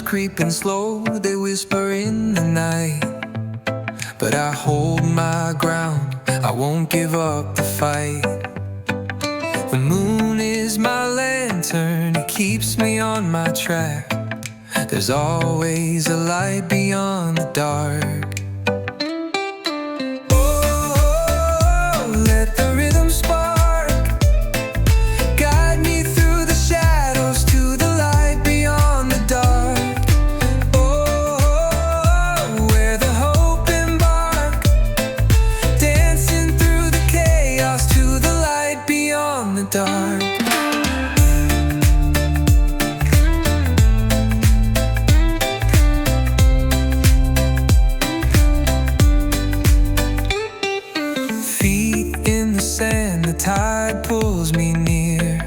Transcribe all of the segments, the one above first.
shadows creeping slow, they whisper in the night. But I hold my ground, I won't give up the fight. The moon is my lantern, it keeps me on my track. There's always a light beyond the dark. Let the rhythm spark guide me through the shadows to the light beyond the dark. Oh, where the hope embark, dancing through the chaos to the light beyond the dark. The tide pulls me near,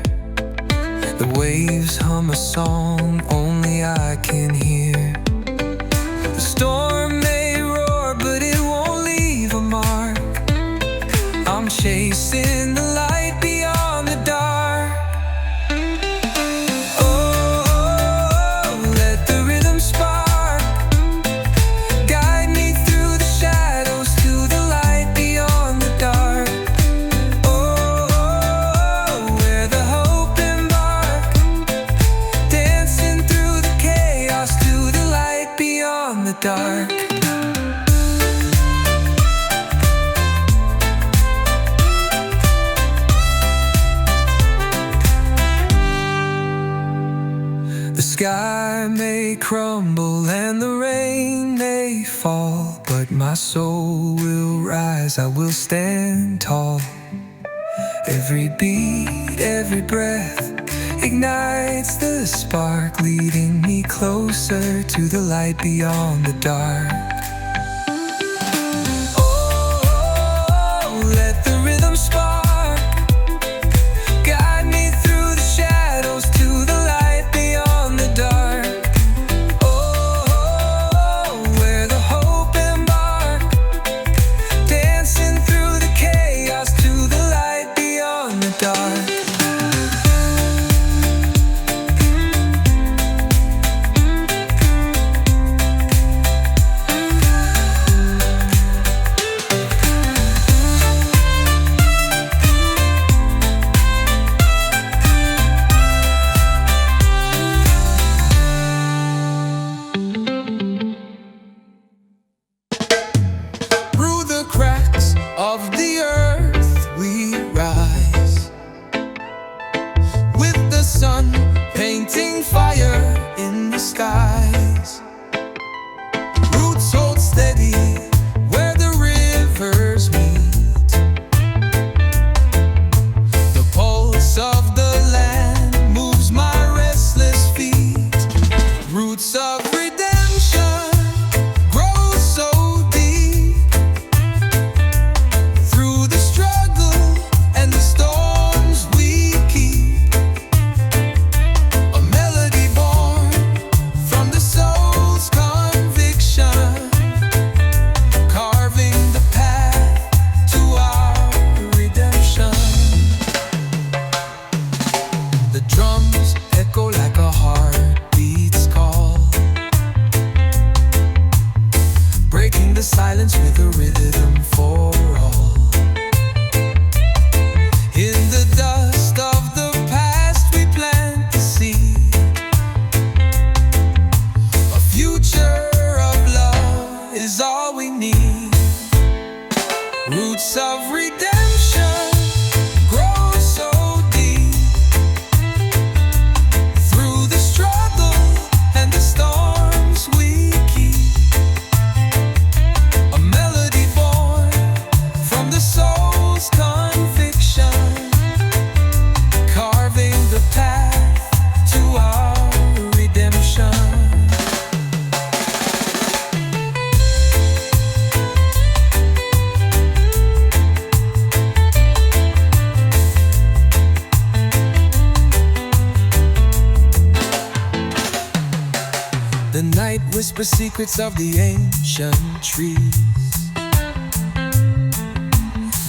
the waves hum a song only I can hear. The storm may roar, but it won't leave a mark. I'm chasing the light beyond the dark. Oh, let the rhythm spark guide me through the shadows to the light beyond the dark. The dark. The sky may crumble and the rain may fall, but my soul will rise, I will stand tall. Every beat, every breath ignites the spark, leading me closer to the light beyond the dark. Oh, let the rhythm spark guide me through the shadows to the light beyond the dark. Oh, where the hope embark, dancing through the chaos to the light beyond the dark. Of the earth we rise, with the sun painting fire in the skies. Roots hold steady where the rivers meet. The pulse of the land moves my restless feet. Roots of redemption grow so deep. Through the struggle and the storms we keep, a melody born from the soul's conviction, carving the path to our redemption. The drums echo like a heartbeat's call, breaking the silence with a rhythm for all. In the dust of the past we plant the seed, a future of love is all we need. Roots of redemption grow so deep. Through the struggle and the storms we keep, a melody born from the soul's conviction, carving the path to our redemption. The night whispers secrets of the ancient trees.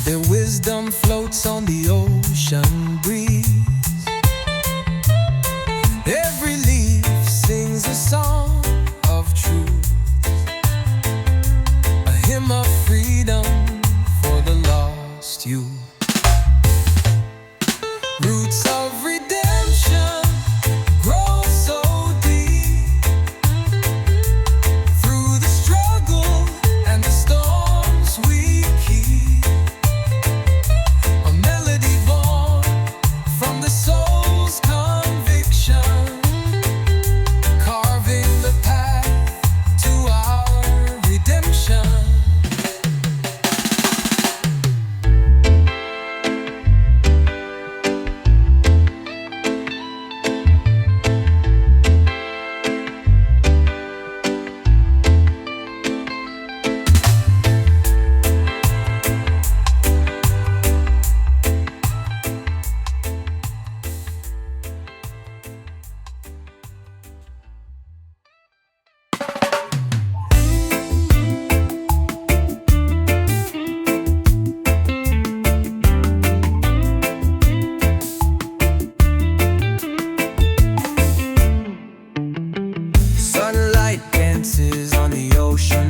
Their wisdom floats on the ocean breeze. Every leaf sings a song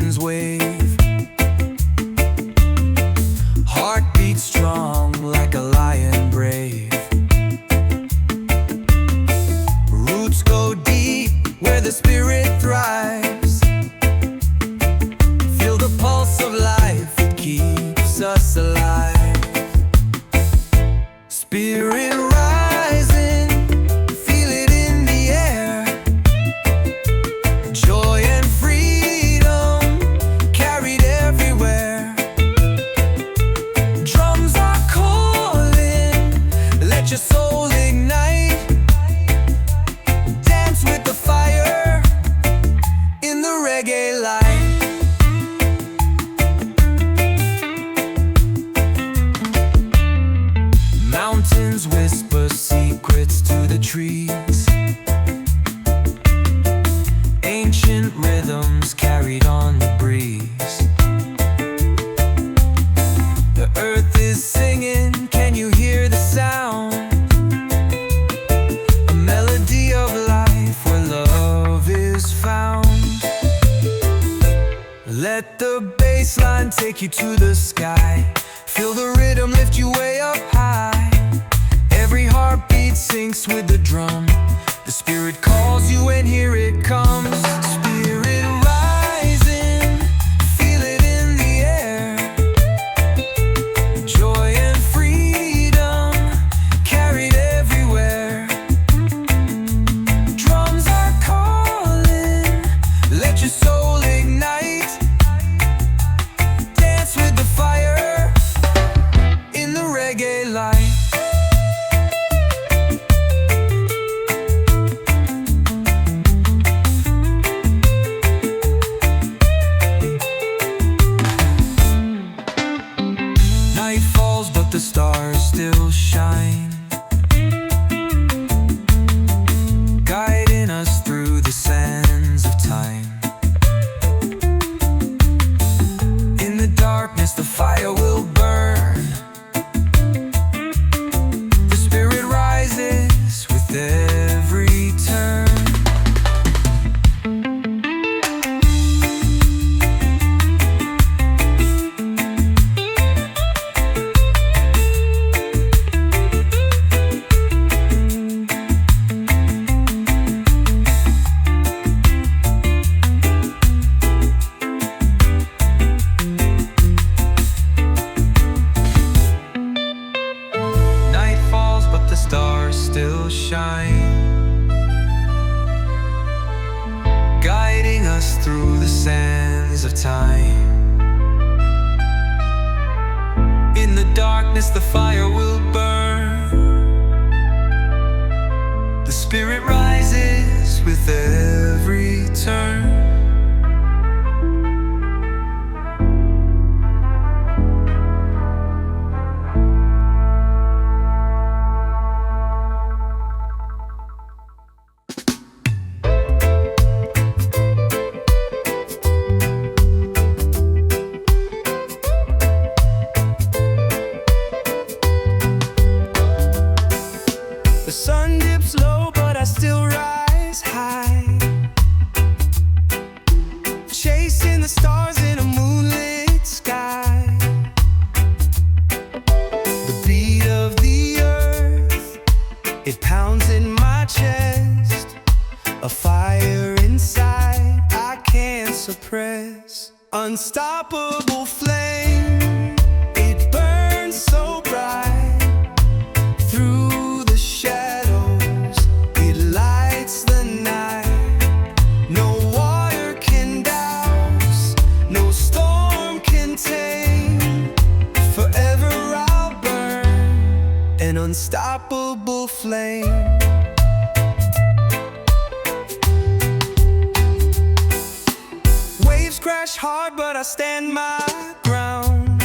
mountains wave, heart beats strong like a lion brave. Roots go deep where the spirit thrives. Feel the pulse of life, it keeps us alive. Spirit rising, feel it in the air. Joy and freedom carried everywhere. Drums are calling, let your soul ignite. Dance with the fire in the reggae light. Mountains whisper secrets to the trees. Ancient rhythms carried on the breeze. The earth is singing, can you hear the sound? A melody of life where love is found. Let the bassline take you to the sky. Feel the rhythm lift you way up high. Every heartbeat syncs with the drum. The spirit calls you and here it comes. Spirit rising, feel it in the air. Joy and freedom carried everywhere. Drums are calling, let your soul ignite. Dance with the fire in the reggae light. Night falls but the stars still shine, guiding us through the sands of time. In the darkness the fire will burn. The spirit rises with every turn. Night falls but the stars still shine, guiding us through the sands of time. In the darkness the fire will burn. The spirit rises with every turn. The sun dips low, but I still rise high, chasing the stars in a moonlit sky. The beat of the earth, it pounds in my chest. A fire inside I can't suppress. Unstoppable flame, it burns so bright. Through the shadows, it lights the night. No water can douse, no storm can tame. Forever I'll burn, an unstoppable flame. Waves crash hard, but I stand my ground.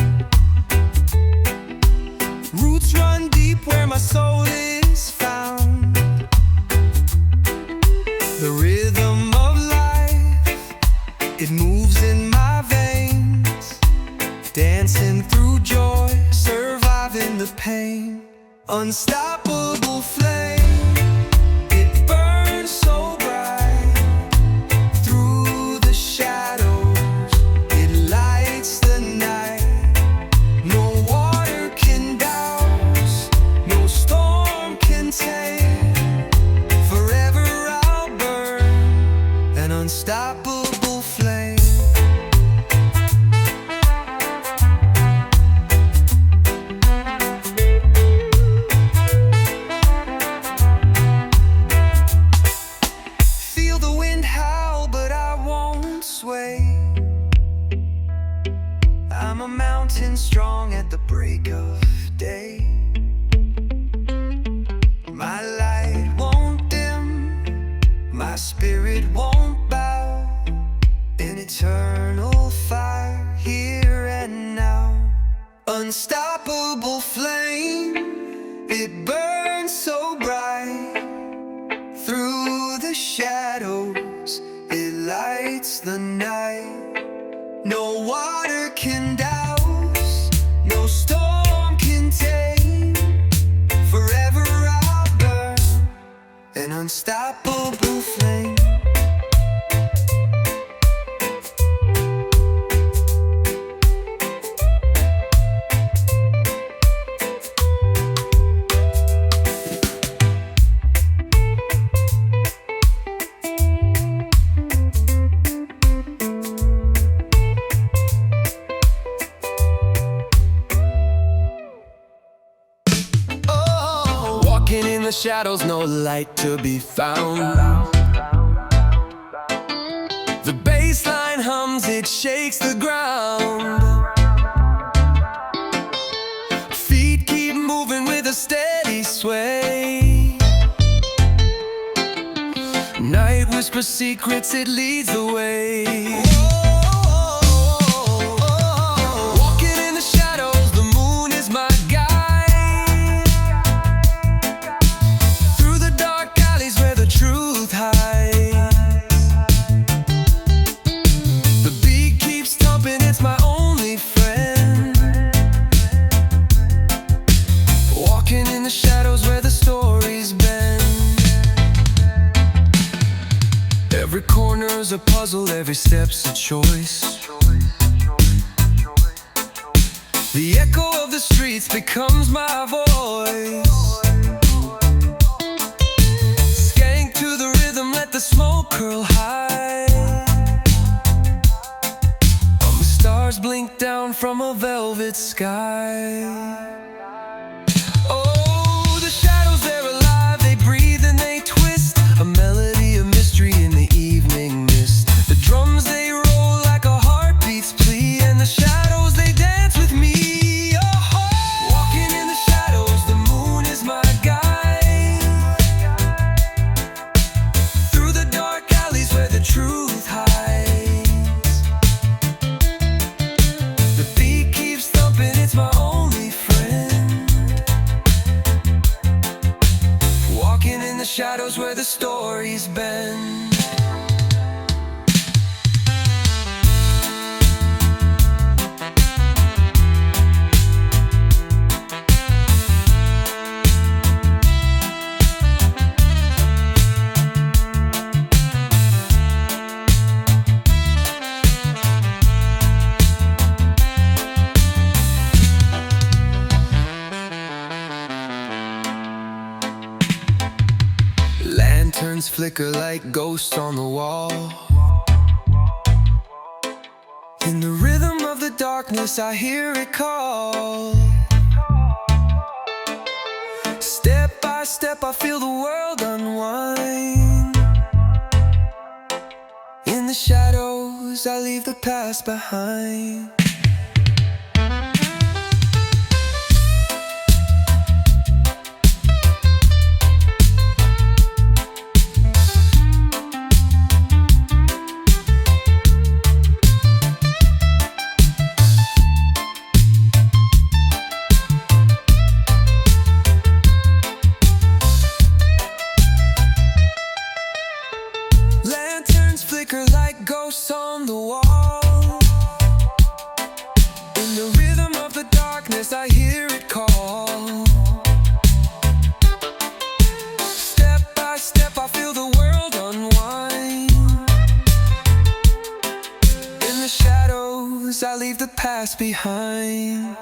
Roots run deep where my soul is found. The rhythm of life, it moves in my veins. Dancing through joy, surviving the pain. Unstoppable flame, it burns so bright. Through the shadows, climb a mountain strong at the break of day. My light won't dim, my spirit won't bow. An eternal fire here and now. Unstoppable flame, it burns so bright. Through the shadows, it lights the night. No water can douse, no storm can tame. Forever I'll burn, an unstoppable flame. In the shadows, no light to be found. The bassline hums, it shakes the ground. Feet keep moving with a steady sway. Night whispers secrets, it leads the way. Walking in the shadows, the moon is my guide. Truth hides. The beat keeps thumping, it's my only friend. Walking in the shadows where the stories bend. Every corner's a puzzle, every step's a choice. The echo of the streets becomes my voice. Let the smoke curl high. The stars blink down from a velvet sky. Oh, the shadows, they're alive, they breathe and they twist. A melody, a mystery in the evening mist. The drums, they roll like a heartbeat's plea. And the shadows, they dance with me. Oh, walking in the shadows, the moon is my guide. Truth hides. The beat keeps thumping, it's my only friend. Walking in the shadows where the stories bend. Lanterns flicker like ghosts on the wall. In the rhythm of the darkness, I hear it call. Step by step, I feel the world unwind. In the shadows, I leave the past behind. Lanterns flicker like ghosts on the wall. In the rhythm of the darkness, I hear it call. Step by step, I feel the world unwind. In the shadows, I leave the past behind.